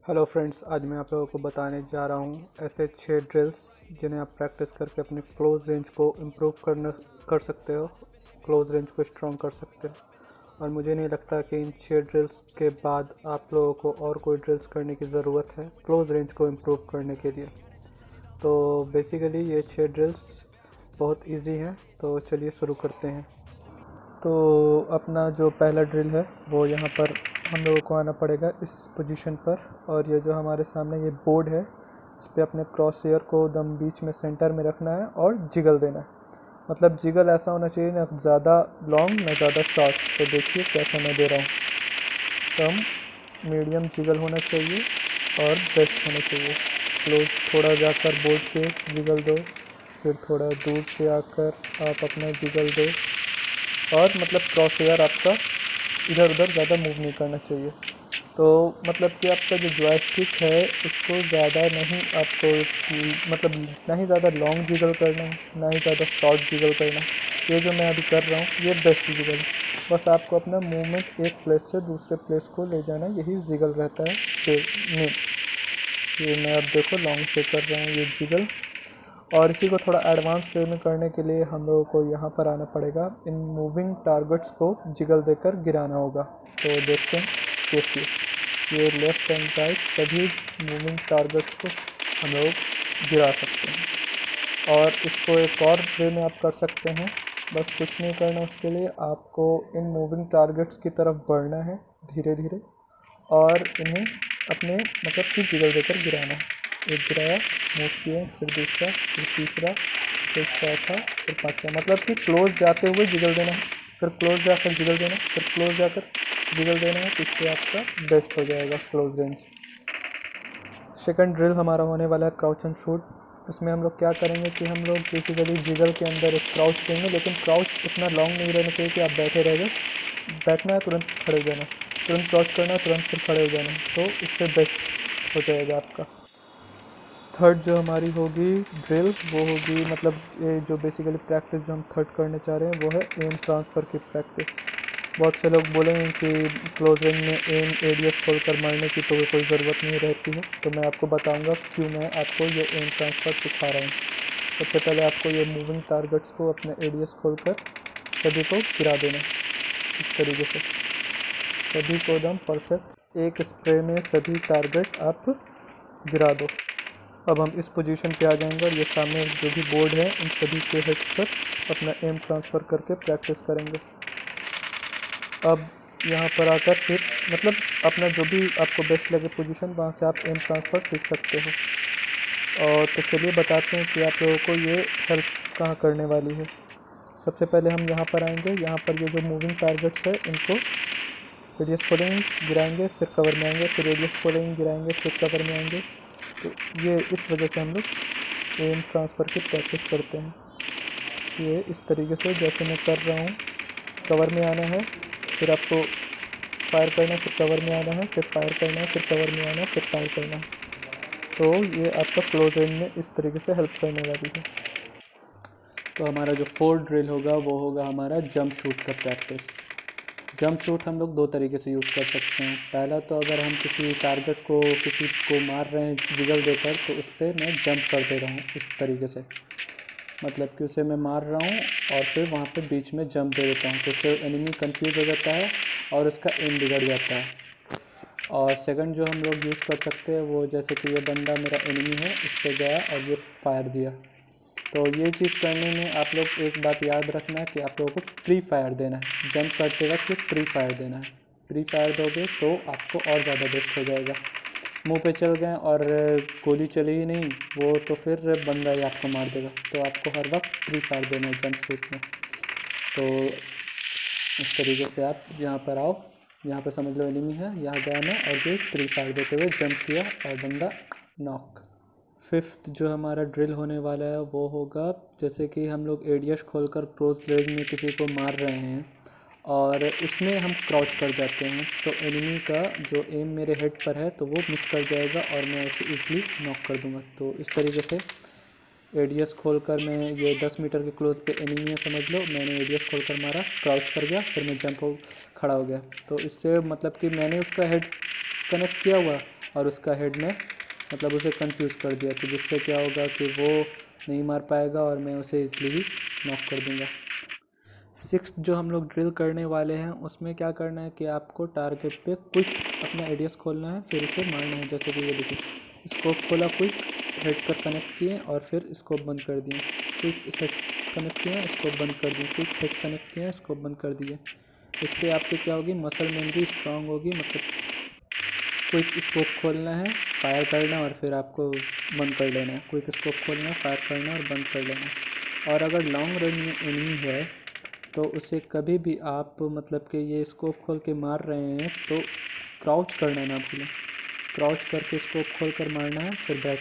Hello friends, आज मैं आप लोगों को बताने जा रहा हूँ ऐसे 6 ड्रिल्स जिन्हें आप प्रैक्टिस करके अपने क्लोज रेंज को इम्प्रूव कर सकते हो, क्लोज रेंज को स्ट्रॉन्ग कर सकते हो। और मुझे नहीं लगता कि इन 6 ड्रिल्स के बाद आप लोगों को और कोई ड्रिल्स करने की ज़रूरत है क्लोज रेंज को इम्प्रूव करने के लिए। तो बेसिकली ये 6 ड्रिल्स बहुत इजी हैं, तो चलिए शुरू करते हैं। तो अपना जो पहला ड्रिल है वो यहाँ पर हम लोगों को आना पड़ेगा इस पोजीशन पर। और ये जो हमारे सामने ये बोर्ड है, इस पर अपने क्रॉस हेयर को दम बीच में सेंटर में रखना है और जिगल देना है। मतलब जिगल ऐसा होना चाहिए, ना ज़्यादा लॉन्ग ना ज़्यादा शॉर्ट। तो देखिए कैसा मैं दे रहा हूँ, कम मीडियम जिगल होना चाहिए और बेस्ट होना चाहिए। क्लोज थोड़ा जाकर बोर्ड के जिगल दो, फिर थोड़ा दूर से आकर आप अपना जिगल दो। और मतलब क्रॉस हेयर आपका इधर उधर ज़्यादा मूव नहीं करना चाहिए। तो मतलब कि आपका जो जॉयस्टिक है उसको ज़्यादा नहीं आपको मतलब ना ही ज़्यादा लॉन्ग जिगल करना है, ना ही ज़्यादा शॉर्ट जिगल करना है। ये जो मैं अभी कर रहा हूँ ये बेस्ट जिगल है। बस आपको अपना मूवमेंट एक प्लेस से दूसरे प्लेस को ले जाना, यही जिगल रहता है में। ये मैं अब देखो लॉन्ग से कर रहा हूँ ये जिगल। और इसी को थोड़ा एडवांस वे में करने के लिए हम लोगों को यहाँ पर आना पड़ेगा, इन मूविंग टारगेट्स को जिगल देकर गिराना होगा। तो देखते हैं, देखिए ये लेफ़्ट एंड राइट सभी मूविंग टारगेट्स को हम लोग गिरा सकते हैं। और इसको एक और वे में आप कर सकते हैं, बस कुछ नहीं करना उसके लिए, आपको इन मूविंग टारगेट्स की तरफ बढ़ना है धीरे धीरे और इन्हें अपने मतलब कि जिगल देकर गिराना है। एक गिराया, मूव किया, फिर दूसरा, फिर तीसरा, फिर चौथा, फिर पांचवा। मतलब कि क्लोज जाते हुए जिगल देना है, फिर क्लोज जाकर जिगल देना है, फिर क्लोज जाकर जिगल देना है। इससे आपका बेस्ट हो जाएगा क्लोज रेंज। सेकंड ड्रिल हमारा होने वाला है क्राउच एंड शूट। इसमें हम लोग क्या करेंगे कि हम लोग बेसिकली जिगल के अंदर एक क्राउच देंगे, लेकिन क्राउच इतना लॉन्ग नहीं रहना चाहिए कि आप बैठे रह गए। बैठना है, तुरंत खड़े हो जाना, तुरंत क्रॉच करना, तुरंत फिर खड़े हो जाना। तो इससे बेस्ट हो जाएगा आपका। थर्ड जो हमारी होगी ड्रिल वो होगी, मतलब ये जो बेसिकली प्रैक्टिस जो हम थर्ड करने चाह रहे हैं वो है एम ट्रांसफ़र की प्रैक्टिस। बहुत से लोग बोलेंगे कि क्लोज रेंज में एम एडीएस खोलकर मारने की तो कोई ज़रूरत नहीं रहती है। तो मैं आपको बताऊंगा क्यों मैं आपको ये एम ट्रांसफ़र सिखा रहा हूँ। सबसे पहले आपको ये मूविंग टारगेट्स को अपने एडीएस खोलकर सभी को गिरा देना इस तरीके से, सभी को एकदम परफेक्ट एक स्प्रे में सभी टारगेट आप गिरा दो। अब हम इस पोजीशन पे आ जाएंगे और ये सामने जो भी बोर्ड है इन सभी के हेड पर अपना एम ट्रांसफ़र करके प्रैक्टिस करेंगे। अब यहाँ पर आकर फिर मतलब अपना जो भी आपको बेस्ट लगे पोजीशन, वहाँ से आप एम ट्रांसफ़र सीख सकते हो। और तो चलिए बताते हैं कि आप लोगों को ये हेल्प कहाँ करने वाली है। सबसे पहले हम यहाँ पर आएंगे, यहाँ पर ये जो मूविंग टारगेट्स है इनको रेडियस खोलेंगे गिराएंगे, फिर कवर में आएंगे, फिर रेडियस खोलेंगे गिराएंगे, फिर कवर में आएंगे। तो ये इस वजह से हम लोग एम ट्रांसफ़र की प्रैक्टिस करते हैं। ये इस तरीके से जैसे मैं कर रहा हूँ, कवर में आना है, फिर आपको फायर करना है, फिर कवर में आना है, फिर फायर करना है, फिर कवर में आना है, फिर फायर करना है। तो ये आपका क्लोज रेंज में इस तरीके से हेल्प करने वाली है। तो हमारा जो फोर्थ ड्रिल होगा वो होगा हमारा जंप शूट का प्रैक्टिस। जंप शूट हम लोग दो तरीके से यूज़ कर सकते हैं। पहला तो अगर हम किसी टारगेट को किसी को मार रहे हैं जिगल देकर, तो उस पर मैं जंप कर दे रहा हूँ इस तरीके से, मतलब कि उसे मैं मार रहा हूँ और फिर वहाँ पे बीच में जंप दे देता हूँ, तो उससे एनिमी कंफ्यूज हो जाता है और उसका एम बिगड़ जाता है। और सेकंड जो हम लोग यूज़ कर सकते हैं वो, जैसे कि ये बंदा मेरा एनिमी है, इस पर गया और ये फायर दिया। तो ये चीज़ करने में आप लोग एक बात याद रखना है कि आप लोगों को प्री फायर देना है। जंप करते वक्त प्री फायर देना है। प्री फायर दोगे तो आपको और ज़्यादा बेस्ट हो जाएगा। मुंह पे चल गए और गोली चली ही नहीं, वो तो फिर बंदा ही आपको मार देगा। तो आपको हर वक्त प्री फायर देना है जंप शूट में। तो इस तरीके से आप यहाँ पर आओ, यहाँ पर समझ लो एनिमी है, यहाँ गया मैं और ये प्री फायर देते हुए जंप किया और बंदा नॉक। फिफ्थ जो हमारा ड्रिल होने वाला है वो होगा, जैसे कि हम लोग एडीएस खोलकर क्लोज रेंज में किसी को मार रहे हैं और उसमें हम क्रॉच कर जाते हैं, तो एनिमी का जो एम मेरे हेड पर है तो वो मिस कर जाएगा और मैं उसे इजीली नॉक कर दूंगा। तो इस तरीके से एडीएस खोलकर मैं ये 10 मीटर के क्लोज पे एनिमी है समझ लो, मैंने एडीएस खोलकर मारा, क्राउच कर गया, फिर मैं जंप हो खड़ा हो गया। तो इससे मतलब कि मैंने उसका हेड कनेक्ट किया हुआ और उसका हेड में मतलब उसे कंफ्यूज कर दिया, तो जिससे क्या होगा कि वो नहीं मार पाएगा और मैं उसे इसलिए नॉक कर दूंगा। सिक्स्थ जो हम लोग ड्रिल करने वाले हैं उसमें क्या करना है कि आपको टारगेट पे क्विक अपना एडीएस खोलना है, फिर उसे मारना है। जैसे कि ये देखिए, स्कोप खोला, क्विक हेड कर कनेक्ट किए और फिर स्कोप बंद कर दिए, क्विक हेड कनेक्ट किए, स्कोप बंद कर दिए, क्विक हेड कनेक्ट किए, स्कोप बंद कर दिए। इससे आपकी क्या होगी, मसल मेमोरी स्ट्रांग होगी। मतलब क्विक स्कोप खोलना है, फायर करना और फिर आपको बंद कर लेना है, क्विक स्कोप खोलना है, फायर करना और बंद कर लेना है। और अगर लॉन्ग रेंज में एनिमी है तो उसे कभी भी आप मतलब कि ये स्कोप खोल के मार रहे हैं तो क्राउच करना ना भूलें। क्राउच करके स्कोप खोल कर मारना है, फिर बैक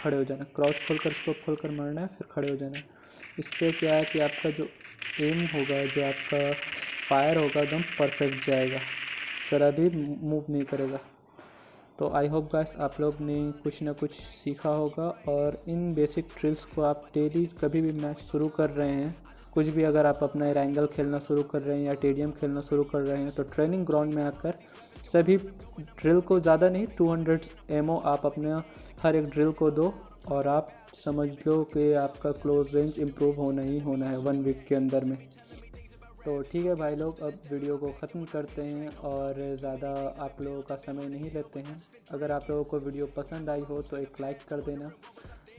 खड़े हो जाना, क्राउच खोल कर स्कोप खोल कर मारना है, फिर खड़े हो जाना है। इससे क्या है कि आपका जो एम होगा, जो आपका फायर होगा, एकदम परफेक्ट जाएगा, ज़रा भी मूव नहीं करेगा। तो आई होप गाइस आप लोग ने कुछ ना कुछ सीखा होगा, और इन बेसिक ड्रिल्स को आप डेली कभी भी मैच शुरू कर रहे हैं, कुछ भी अगर आप अपना एरंगल खेलना शुरू कर रहे हैं या टेडियम खेलना शुरू कर रहे हैं, तो ट्रेनिंग ग्राउंड में आकर सभी ड्रिल को ज़्यादा नहीं 200 एमओ आप अपने हर एक ड्रिल को दो, और आप समझ लो कि आपका क्लोज रेंज इम्प्रूव होना ही होना है 1 वीक के अंदर में। तो ठीक है भाई लोग, अब वीडियो को ख़त्म करते हैं और ज़्यादा आप लोगों का समय नहीं लेते हैं। अगर आप लोगों को वीडियो पसंद आई हो तो एक लाइक कर देना।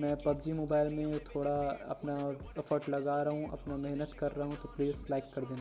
मैं पबजी मोबाइल में थोड़ा अपना एफर्ट लगा रहा हूँ, अपना मेहनत कर रहा हूँ, तो प्लीज़ लाइक कर देना।